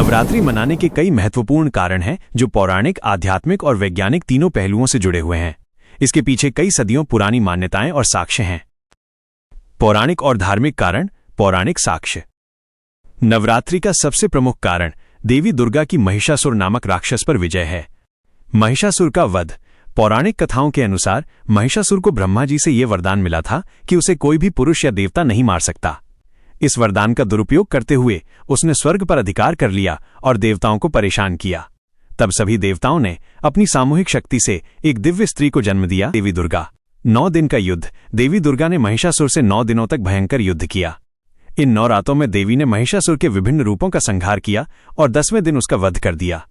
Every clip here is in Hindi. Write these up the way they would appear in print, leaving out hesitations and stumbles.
नवरात्रि मनाने के कई महत्वपूर्ण कारण हैं जो पौराणिक, आध्यात्मिक और वैज्ञानिक तीनों पहलुओं से जुड़े हुए हैं। इसके पीछे कई सदियों पुरानी मान्यताएं और साक्ष्य हैं। पौराणिक और धार्मिक कारण। पौराणिक साक्ष्य। नवरात्रि का सबसे प्रमुख कारण देवी दुर्गा की महिषासुर नामक राक्षस पर विजय है। महिषासुर का वध। पौराणिक कथाओं के अनुसार महिषासुर को ब्रह्मा जी से यह वरदान मिला था कि उसे कोई भी पुरुष या देवता नहीं मार सकता। इस वरदान का दुरुपयोग करते हुए उसने स्वर्ग पर अधिकार कर लिया और देवताओं को परेशान किया। तब सभी देवताओं ने अपनी सामूहिक शक्ति से एक दिव्य स्त्री को जन्म दिया, देवी दुर्गा। 9 दिन का युद्ध। देवी दुर्गा ने महिषासुर से 9 दिनों तक भयंकर युद्ध किया। इन 9 रातों में देवी ने महिषासुर के विभिन्न रूपों का संहार किया और 10वें दिन उसका वध कर दिया।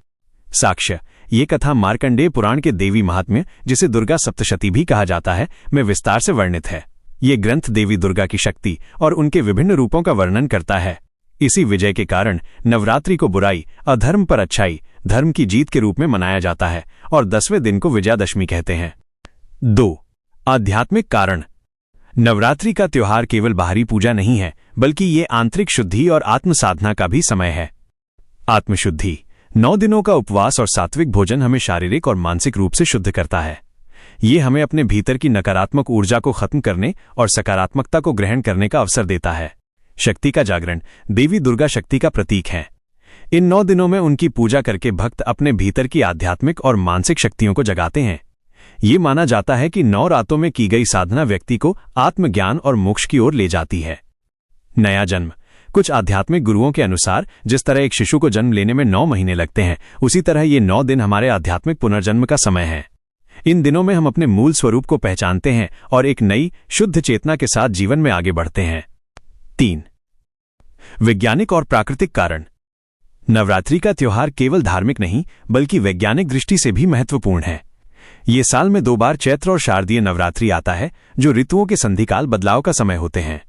साक्ष्य। ये कथा मार्कंडेय पुराण के देवी महात्म्य, जिसे दुर्गा सप्तशती भी कहा जाता है, में विस्तार से वर्णित है। ये ग्रंथ देवी दुर्गा की शक्ति और उनके विभिन्न रूपों का वर्णन करता है। इसी विजय के कारण नवरात्रि को बुराई, अधर्म पर अच्छाई, धर्म की जीत के रूप में मनाया जाता है और 10वें दिन को विजयादशमी कहते हैं। 2. आध्यात्मिक कारण। नवरात्रि का त्योहार केवल बाहरी पूजा नहीं है, बल्कि ये आंतरिक शुद्धि और आत्म साधना का भी समय है। आत्मशुद्धि। 9 दिनों का उपवास और सात्विक भोजन हमें शारीरिक और मानसिक रूप से शुद्ध करता है। ये हमें अपने भीतर की नकारात्मक ऊर्जा को खत्म करने और सकारात्मकता को ग्रहण करने का अवसर देता है। शक्ति का जागरण। देवी दुर्गा शक्ति का प्रतीक हैं। इन 9 दिनों में उनकी पूजा करके भक्त अपने भीतर की आध्यात्मिक और मानसिक शक्तियों को जगाते हैं। ये माना जाता है कि 9 रातों में की गई साधना व्यक्ति को आत्मज्ञान और मोक्ष की ओर ले जाती है। नया जन्म। कुछ आध्यात्मिक गुरुओं के अनुसार जिस तरह एक शिशु को जन्म लेने में 9 महीने लगते हैं, उसी तरह ये 9 दिन हमारे आध्यात्मिक पुनर्जन्म का समय है। इन दिनों में हम अपने मूल स्वरूप को पहचानते हैं और एक नई, शुद्ध चेतना के साथ जीवन में आगे बढ़ते हैं। 3. वैज्ञानिक और प्राकृतिक कारण। नवरात्रि का त्योहार केवल धार्मिक नहीं, बल्कि वैज्ञानिक दृष्टि से भी महत्वपूर्ण है। ये साल में 2 बार चैत्र और शारदीय नवरात्रि आता है, जो ऋतुओं के संधिकाल बदलाव का समय होते हैं।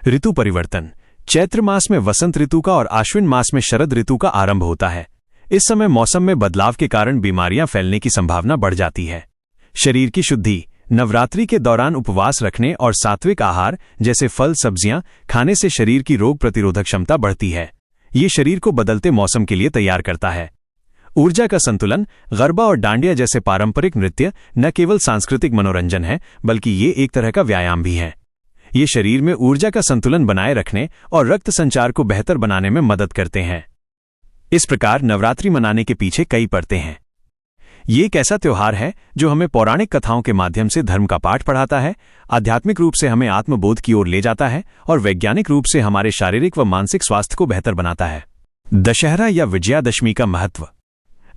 ऋतु परिवर्तन। चैत्र मास में वसंत ऋतु का और आश्विन मास में शरद ऋतु का आरंभ होता है। इस समय मौसम में बदलाव के कारण बीमारियां फैलने की संभावना बढ़ जाती है। शरीर की शुद्धि। नवरात्रि के दौरान उपवास रखने और सात्विक आहार जैसे फल, सब्जियां खाने से शरीर की रोग प्रतिरोधक क्षमता बढ़ती है। ये शरीर को बदलते मौसम के लिए तैयार करता है। ऊर्जा का संतुलन। गरबा और डांडिया जैसे पारंपरिक नृत्य न केवल सांस्कृतिक मनोरंजन है, बल्कि ये एक तरह का व्यायाम भी है। ये शरीर में ऊर्जा का संतुलन बनाए रखने और रक्त संचार को बेहतर बनाने में मदद करते हैं। इस प्रकार नवरात्रि मनाने के पीछे कई परतें हैं। ये एक ऐसा त्योहार है जो हमें पौराणिक कथाओं के माध्यम से धर्म का पाठ पढ़ाता है, आध्यात्मिक रूप से हमें आत्मबोध की ओर ले जाता है और वैज्ञानिक रूप से हमारे शारीरिक व मानसिक स्वास्थ्य को बेहतर बनाता है। दशहरा या विजयादशमी का महत्व।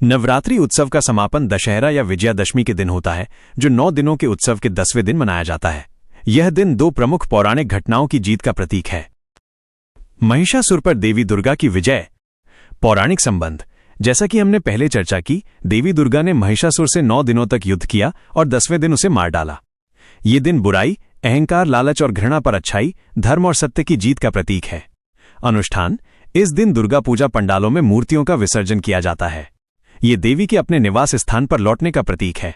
नवरात्रि उत्सव का समापन दशहरा या विजयादशमी के दिन होता है, जो 9 दिनों के उत्सव के 10वें दिन मनाया जाता है। यह दिन 2 प्रमुख पौराणिक घटनाओं की जीत का प्रतीक है। महिषासुर पर देवी दुर्गा की विजय। पौराणिक संबंध। जैसा कि हमने पहले चर्चा की, देवी दुर्गा ने महिषासुर से 9 दिनों तक युद्ध किया और 10वें दिन उसे मार डाला। ये दिन बुराई, अहंकार, लालच और घृणा पर अच्छाई, धर्म और सत्य की जीत का प्रतीक है। अनुष्ठान। इस दिन दुर्गा पूजा पंडालों में मूर्तियों का विसर्जन किया जाता है। ये देवी के अपने निवास स्थान पर लौटने का प्रतीक है।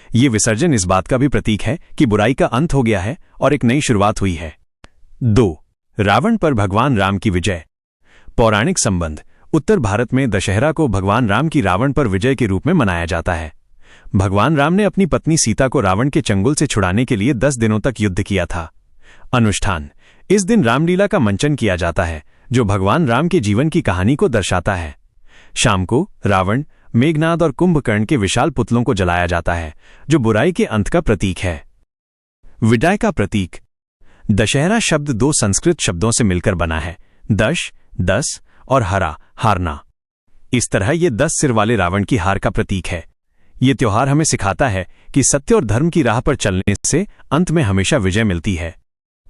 ये विसर्जन इस बात का भी प्रतीक है कि बुराई का अंत हो गया है और एक नई शुरुआत हुई है। 2. रावण पर भगवान राम की विजय। पौराणिक संबंध। उत्तर भारत में दशहरा को भगवान राम की रावण पर विजय के रूप में मनाया जाता है। भगवान राम ने अपनी पत्नी सीता को रावण के चंगुल से छुड़ाने के लिए 10 दिनों तक युद्ध किया था। अनुष्ठान। इस दिन रामलीला का मंचन किया जाता है, जो भगवान राम के जीवन की कहानी को दर्शाता है। शाम को रावण, मेघनाद और कुंभकर्ण के विशाल पुतलों को जलाया जाता है, जो बुराई के अंत का प्रतीक है। विजय का प्रतीक। दशहरा शब्द 2 संस्कृत शब्दों से मिलकर बना है, दश, 10 और हरा, हारना। इस तरह ये 10 सिर वाले रावण की हार का प्रतीक है। ये त्योहार हमें सिखाता है कि सत्य और धर्म की राह पर चलने से अंत में हमेशा विजय मिलती है।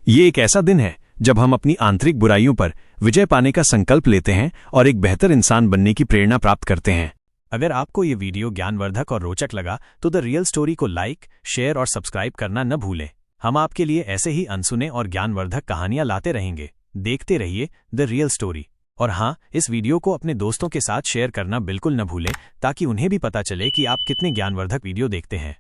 ये एक ऐसा दिन है जब हम अपनी आंतरिक बुराइयों पर विजय पाने का संकल्प लेते हैं और एक बेहतर इंसान बनने की प्रेरणा प्राप्त करते हैं। अगर आपको ये वीडियो ज्ञानवर्धक और रोचक लगा तो द रियल स्टोरी को लाइक, शेयर और सब्सक्राइब करना न भूलें। हम आपके लिए ऐसे ही अनसुने और ज्ञानवर्धक कहानियां लाते रहेंगे। देखते रहिए द रियल स्टोरी। और हाँ, इस वीडियो को अपने दोस्तों के साथ शेयर करना बिल्कुल न भूलें, ताकि उन्हें भी पता चले कि आप कितने ज्ञानवर्धक वीडियो देखते हैं।